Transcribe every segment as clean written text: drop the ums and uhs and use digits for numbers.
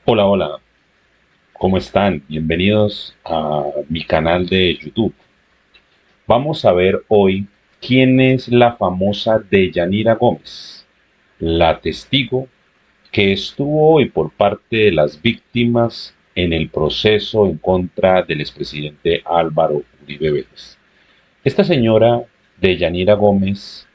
Hola, hola, ¿cómo están? Bienvenidos a mi canal de YouTube. Vamos a ver hoy quién es la famosa Deyanira Gómez, la testigo que estuvo hoy por parte de las víctimas en el proceso en contra del expresidente Álvaro Uribe Vélez. Esta señora Deyanira Gómez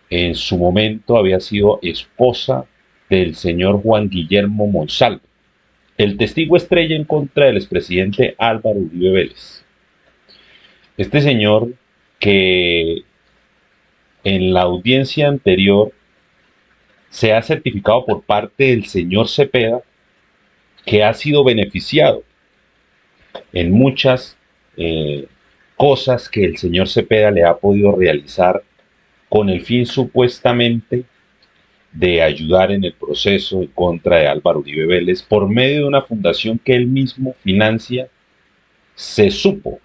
en su momento había sido esposa del señor Juan Guillermo Monsalve, el testigo estrella en contra del expresidente Álvaro Uribe Vélez. Este señor que en la audiencia anterior se ha certificado por parte del señor Cepeda que ha sido beneficiado en muchas eh, cosas que el señor Cepeda le ha podido realizar con el fin supuestamente de ayudar en el proceso en contra de Álvaro Uribe Vélez por medio de una fundación que él mismo financia. Se supo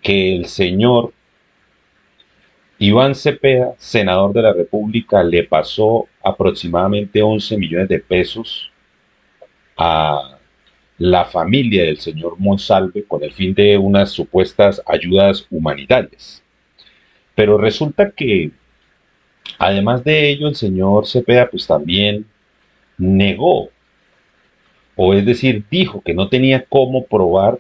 que el señor Iván Cepeda, senador de la República, le pasó aproximadamente 11 millones de pesos a la familia del señor Monsalve con el fin de unas supuestas ayudas humanitarias. Pero resulta que, además de ello, el señor Cepeda pues también negó, o es decir, dijo que no tenía cómo probar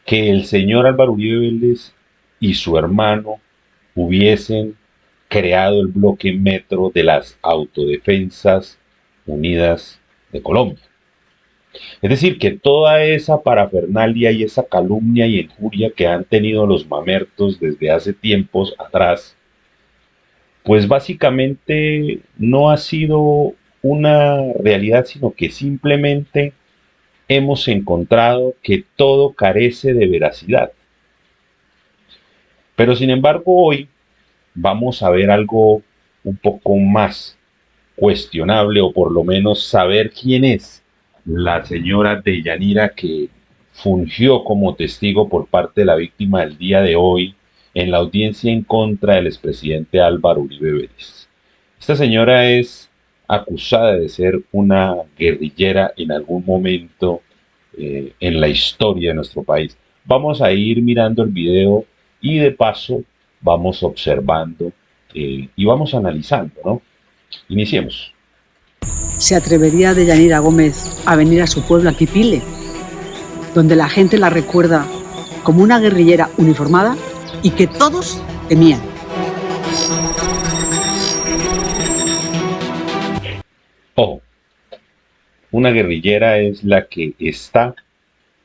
que el señor Álvaro Uribe Vélez y su hermano hubiesen creado el bloque metro de las Autodefensas Unidas de Colombia. Es decir, que toda esa parafernalia y esa calumnia y injuria que han tenido los mamertos desde hace tiempos atrás, pues básicamente no ha sido una realidad, sino que simplemente hemos encontrado que todo carece de veracidad. Pero sin embargo, hoy vamos a ver algo un poco más cuestionable, o por lo menos saber quién es la señora Deyanira que fungió como testigo por parte de la víctima el día de hoy en la audiencia en contra del expresidente Álvaro Uribe Vélez. Esta señora es acusada de ser una guerrillera en algún momento en la historia de nuestro país. Vamos a ir mirando el video y de paso vamos observando y vamos analizando, ¿no? Iniciemos. ¿Se atrevería Deyanira Gómez a venir a su pueblo, a Quipile, donde la gente la recuerda como una guerrillera uniformada y que todos temían? Ojo, una guerrillera es la que está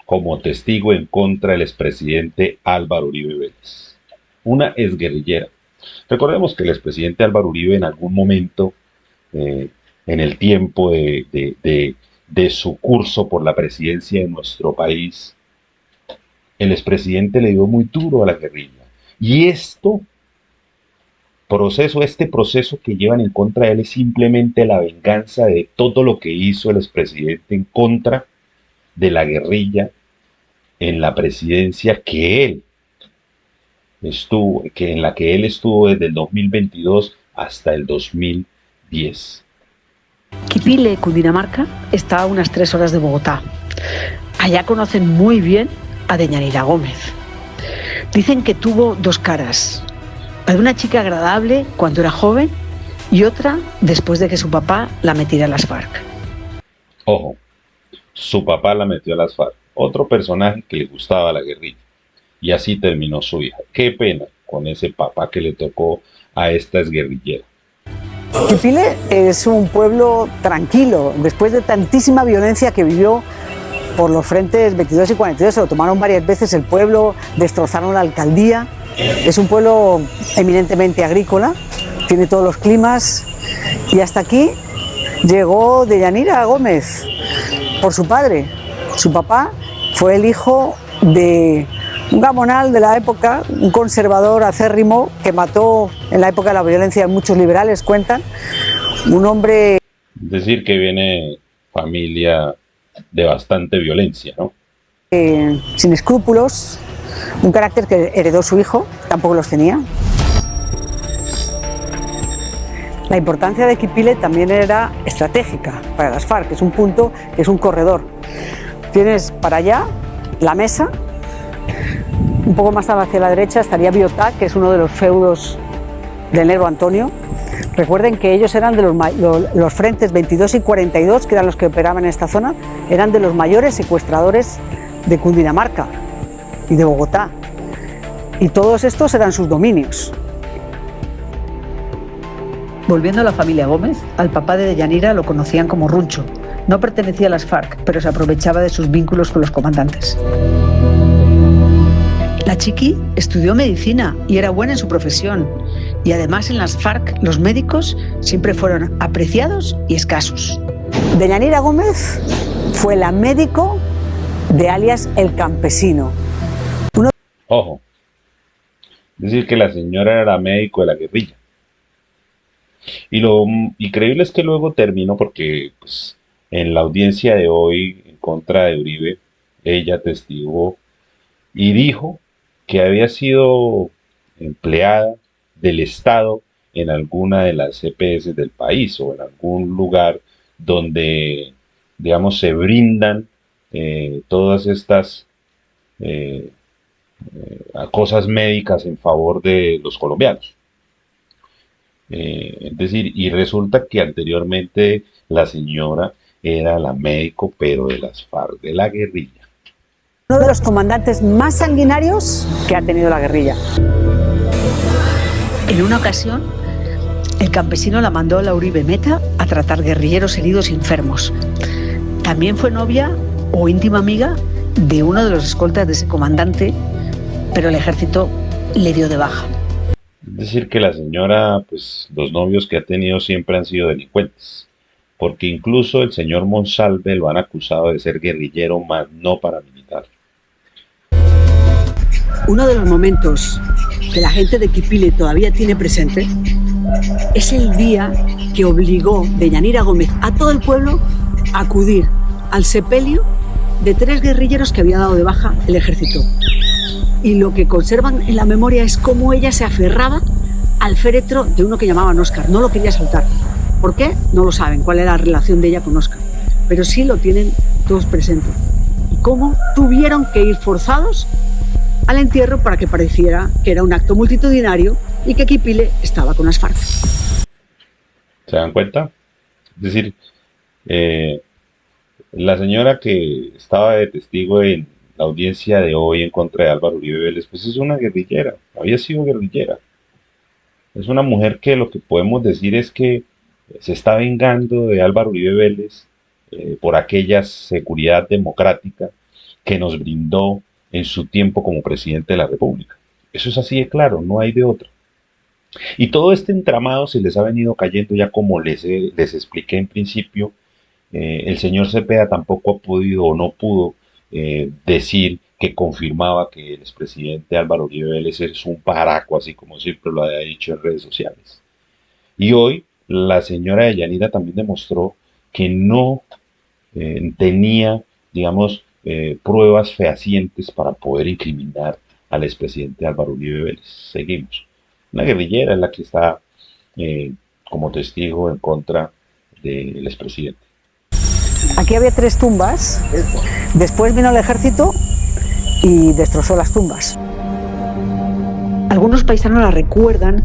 como testigo en contra del expresidente Álvaro Uribe Vélez. Una exguerrillera. Recordemos que el expresidente Álvaro Uribe en algún momento, eh, en el tiempo de su curso por la presidencia de nuestro país, el expresidente le dio muy duro a la guerrilla. Y este proceso que llevan en contra de él es simplemente la venganza de todo lo que hizo el expresidente en contra de la guerrilla en la presidencia en la que él estuvo desde el 2022 hasta el 2010. Quipile, Cundinamarca, está a unas 3 horas de Bogotá. Allá conocen muy bien a Deyanira Gómez. Dicen que tuvo dos caras. La de una chica agradable cuando era joven y otra después de que su papá la metiera a las FARC. Ojo, su papá la metió a las FARC, otro personaje que le gustaba la guerrilla, y así terminó su hija. Qué pena con ese papá que le tocó a esta exguerrillera. Quipile es un pueblo tranquilo, después de tantísima violencia que vivió por los frentes 22 y 42, se lo tomaron varias veces el pueblo, destrozaron la alcaldía. Es un pueblo eminentemente agrícola, tiene todos los climas, y hasta aquí llegó Deyanira Gómez por su padre. Su papá fue el hijo de un gamonal de la época, un conservador acérrimo que mató en la época de la violencia a muchos liberales, cuentan. Un hombre... Es decir, que viene familia de bastante violencia, ¿no? Sin escrúpulos, un carácter que heredó su hijo, tampoco los tenía. La importancia de Quipile también era estratégica para las FARC, es un punto, es un corredor. Tienes para allá la mesa, un poco más hacia la derecha estaría Biotá, que es uno de los feudos del negro Antonio. Recuerden que ellos eran de los frentes 22 y 42, que eran los que operaban en esta zona, eran de los mayores secuestradores de Cundinamarca y de Bogotá. Y todos estos eran sus dominios. Volviendo a la familia Gómez, al papá de Deyanira lo conocían como Runcho. No pertenecía a las FARC, pero se aprovechaba de sus vínculos con los comandantes. La Chiqui estudió medicina y era buena en su profesión. Y además en las FARC los médicos siempre fueron apreciados y escasos. Deyanira Gómez fue la médico de alias El Campesino. Ojo, es decir que la señora era médico de la guerrilla. Y lo increíble es que luego terminó porque pues, en la audiencia de hoy en contra de Uribe, ella testigó y dijo que había sido empleada del Estado en alguna de las EPS del país o en algún lugar donde, digamos, se brindan todas estas cosas médicas en favor de los colombianos. Es decir, y resulta que anteriormente la señora era la médico, pero de las FARC, de la guerrilla. Uno de los comandantes más sanguinarios que ha tenido la guerrilla. En una ocasión, el campesino la mandó a la Uribe Meta a tratar guerrilleros heridos y enfermos. También fue novia o íntima amiga de uno de los escoltas de ese comandante, pero el ejército le dio de baja. Es decir, que la señora, pues los novios que ha tenido siempre han sido delincuentes, porque incluso el señor Monsalve lo han acusado de ser guerrillero, más no paramilitar. Uno de los momentos que la gente de Quipile todavía tiene presente es el día que obligó Deyanira Gómez a todo el pueblo a acudir al sepelio de 3 guerrilleros que había dado de baja el ejército. Y lo que conservan en la memoria es cómo ella se aferraba al féretro de uno que llamaban Óscar. No lo quería soltar. ¿Por qué? No lo saben, cuál era la relación de ella con Óscar. Pero sí lo tienen todos presentes. Y cómo tuvieron que ir forzados al entierro para que pareciera que era un acto multitudinario y que Quipile estaba con las FARC. ¿Se dan cuenta? Es decir, la señora que estaba de testigo en la audiencia de hoy en contra de Álvaro Uribe Vélez, pues es una guerrillera, había sido guerrillera. Es una mujer que lo que podemos decir es que se está vengando de Álvaro Uribe Vélez por aquella seguridad democrática que nos brindó en su tiempo como presidente de la República. Eso es así de claro, no hay de otra. Y todo este entramado se les ha venido cayendo ya como les expliqué en principio. El señor Cepeda tampoco ha podido o no pudo decir que confirmaba que el expresidente Álvaro Uribe Vélez es un paraco, así como siempre lo ha dicho en redes sociales. Y hoy la señora Deyanira también demostró que no tenía, digamos, pruebas fehacientes para poder incriminar al expresidente Álvaro Uribe Vélez. Seguimos. Una guerrillera es la que está como testigo en contra del expresidente. Aquí había 3 tumbas, después vino el ejército y destrozó las tumbas. Algunos paisanos la recuerdan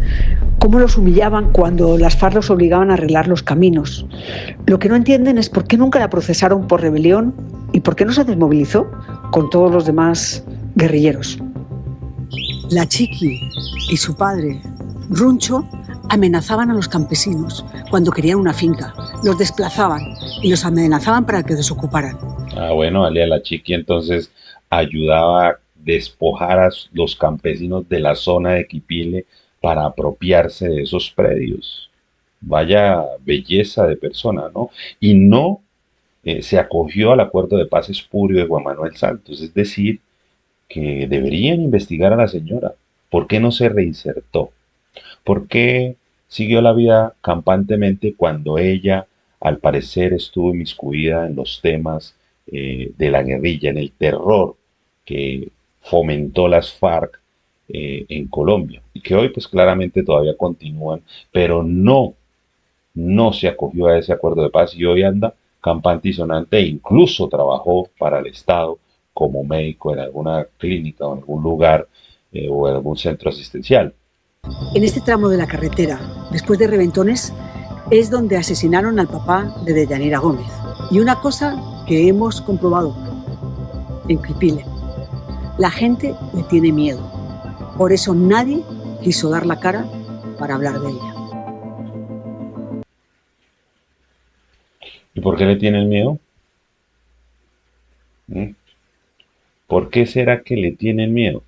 cómo los humillaban cuando las FARC los obligaban a arreglar los caminos. Lo que no entienden es por qué nunca la procesaron por rebelión y por qué no se desmovilizó con todos los demás guerrilleros. La Chiqui y su padre, Runcho, amenazaban a los campesinos cuando querían una finca. Los desplazaban y los amenazaban para que desocuparan. Bueno, Alia la Chiqui entonces ayudaba a despojar a los campesinos de la zona de Quipile para apropiarse de esos predios. Vaya belleza de persona, ¿no? Y no se acogió al acuerdo de paz espurio de Juan Manuel Santos, es decir, que deberían investigar a la señora. ¿Por qué no se reinsertó? ¿Por qué siguió la vida campantemente cuando ella, al parecer, estuvo inmiscuida en los temas de la guerrilla, en el terror que fomentó las FARC en Colombia? Y que hoy, pues claramente todavía continúan, pero no no se acogió a ese acuerdo de paz y hoy anda campante y sonante e incluso trabajó para el Estado como médico en alguna clínica o en algún lugar o en algún centro asistencial. En este tramo de la carretera, después de reventones, es donde asesinaron al papá de Deyanira Gómez. Y una cosa que hemos comprobado en Quipile, la gente le tiene miedo. Por eso nadie quiso dar la cara para hablar de ella. ¿Y por qué le tienen miedo? ¿Mm? ¿Por qué será que le tienen miedo?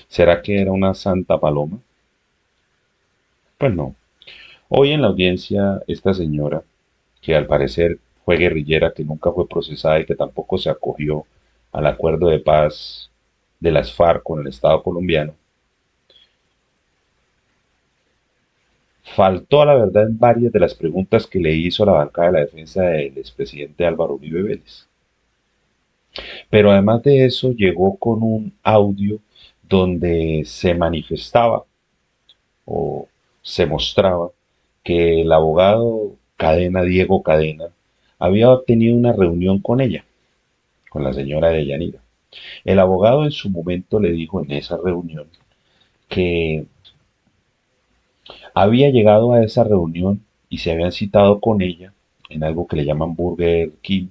¿Será que era una santa paloma? Pues no. Hoy en la audiencia, esta señora, que al parecer fue guerrillera, que nunca fue procesada y que tampoco se acogió al acuerdo de paz de las FARC con el Estado colombiano, faltó a la verdad en varias de las preguntas que le hizo a la bancada de la defensa del expresidente Álvaro Uribe Vélez. Pero además de eso, llegó con un audio donde se manifestaba o se mostraba que el abogado Cadena, Diego Cadena, había tenido una reunión con ella, con la señora Deyanira. El abogado en su momento le dijo en esa reunión que había llegado a esa reunión y se habían citado con ella en algo que le llaman Burger King,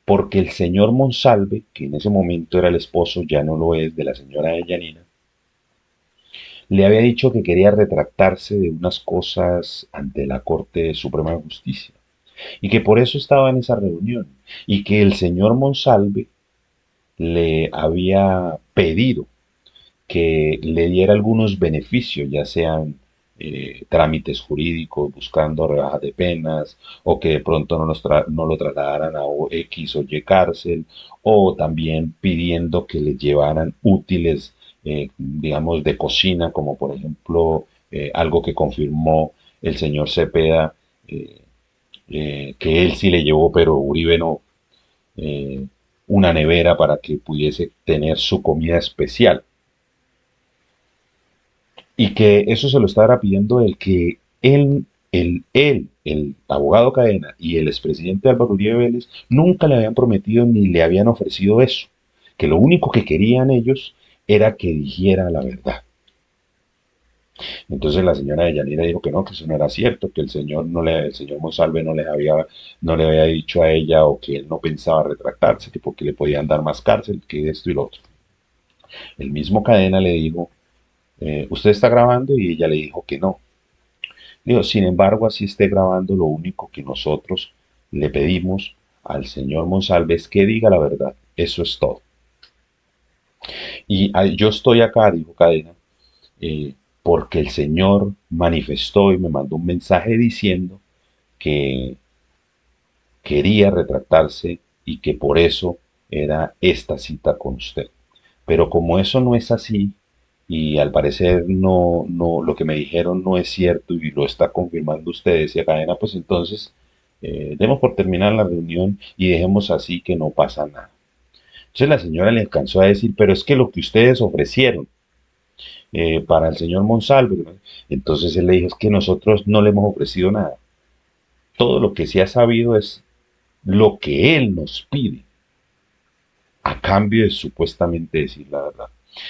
porque el señor Monsalve, que en ese momento era el esposo, ya no lo es, de la señora Deyanira, le había dicho que quería retractarse de unas cosas ante la Corte Suprema de Justicia y que por eso estaba en esa reunión y que el señor Monsalve le había pedido que le diera algunos beneficios, ya sean trámites jurídicos, buscando rebajas de penas, o que de pronto no lo trasladaran a X o Y cárcel, o también pidiendo que le llevaran útiles, digamos, de cocina, como por ejemplo algo que confirmó el señor Cepeda, eh, que él sí le llevó, pero Uribe no, eh, una nevera para que pudiese tener su comida especial. Y que eso se lo estaba pidiendo el que el abogado Cadena y el expresidente Álvaro Uribe Vélez nunca le habían prometido ni le habían ofrecido eso, que lo único que querían ellos era que dijera la verdad. Entonces la señora Deyanira dijo que no, que eso no era cierto, que el señor Monsalve no le había dicho a ella o que él no pensaba retractarse, que porque le podían dar más cárcel, que esto y lo otro. El mismo Cadena le dijo, ¿usted está grabando? Y ella le dijo que no. Digo, sin embargo, así esté grabando, lo único que nosotros le pedimos al señor Monsalve es que diga la verdad. Eso es todo. Y yo estoy acá, dijo Cadena, porque el señor manifestó y me mandó un mensaje diciendo que quería retractarse y que por eso era esta cita con usted. Pero como eso no es así, y al parecer lo que me dijeron no es cierto y lo está confirmando usted, decía Cadena, pues entonces demos por terminar la reunión y dejemos así que no pasa nada. Entonces la señora le alcanzó a decir, pero es que lo que ustedes ofrecieron para el señor Monsalve, ¿no? Entonces él le dijo, es que nosotros no le hemos ofrecido nada. Todo lo que se ha sabido es lo que él nos pide a cambio de supuestamente decir la verdad.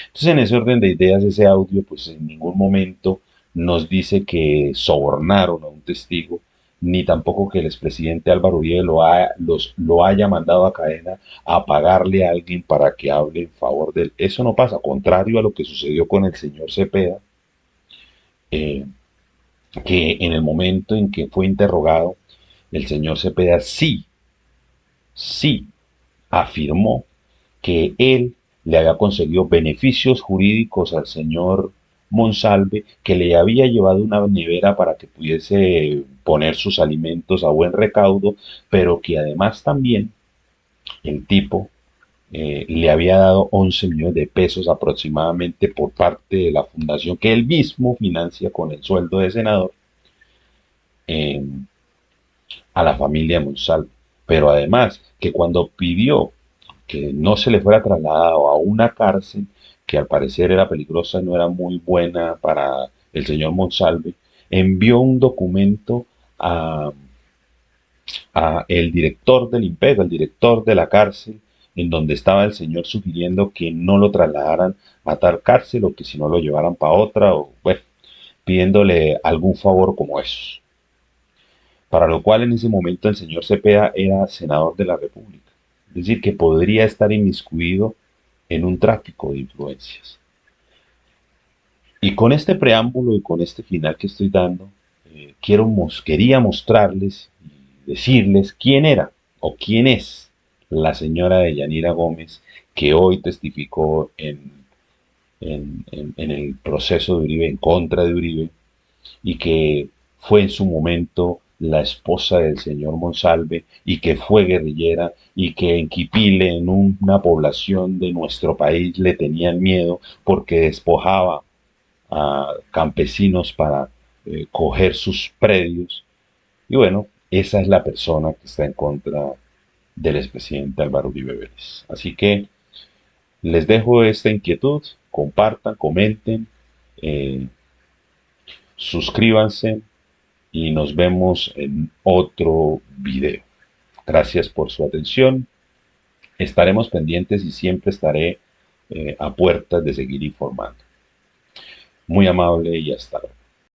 Entonces, en ese orden de ideas, ese audio, pues en ningún momento nos dice que sobornaron a un testigo, ni tampoco que el expresidente Álvaro Uribe lo haya mandado a Cadena a pagarle a alguien para que hable en favor de él. Eso no pasa, contrario a lo que sucedió con el señor Cepeda, eh, que en el momento en que fue interrogado, el señor Cepeda sí afirmó que él le había conseguido beneficios jurídicos al señor Monsalve, que le había llevado una nevera para que pudiese poner sus alimentos a buen recaudo, pero que además también el tipo le había dado 11 millones de pesos aproximadamente por parte de la fundación que él mismo financia con el sueldo de senador eh, a la familia Monsalve. Pero además que cuando pidió que no se le fuera trasladado a una cárcel que al parecer era peligrosa, no era muy buena para el señor Monsalve, envió un documento a, a el director del imperio, al director de la cárcel, en donde estaba el señor sugiriendo que no lo trasladaran a tal cárcel o que si no lo llevaran para otra, o bueno, pidiéndole algún favor como eso. Para lo cual en ese momento el señor Cepeda era senador de la República, es decir, que podría estar inmiscuido en un tráfico de influencias. Y con este preámbulo y con este final que estoy dando, quería mostrarles y decirles quién era o quién es la señora Deyanira Gómez que hoy testificó en el proceso de Uribe, en contra de Uribe, y que fue en su momento la esposa del señor Monsalve y que fue guerrillera y que en Quipile, en una población de nuestro país, le tenían miedo porque despojaba a campesinos para coger sus predios. Y bueno, esa es la persona que está en contra del expresidente Álvaro Uribe Vélez. Así que les dejo esta inquietud, compartan, comenten, eh, suscríbanse y nos vemos en otro video. Gracias por su atención. Estaremos pendientes y siempre estaré a puertas de seguir informando. Muy amable y hasta luego.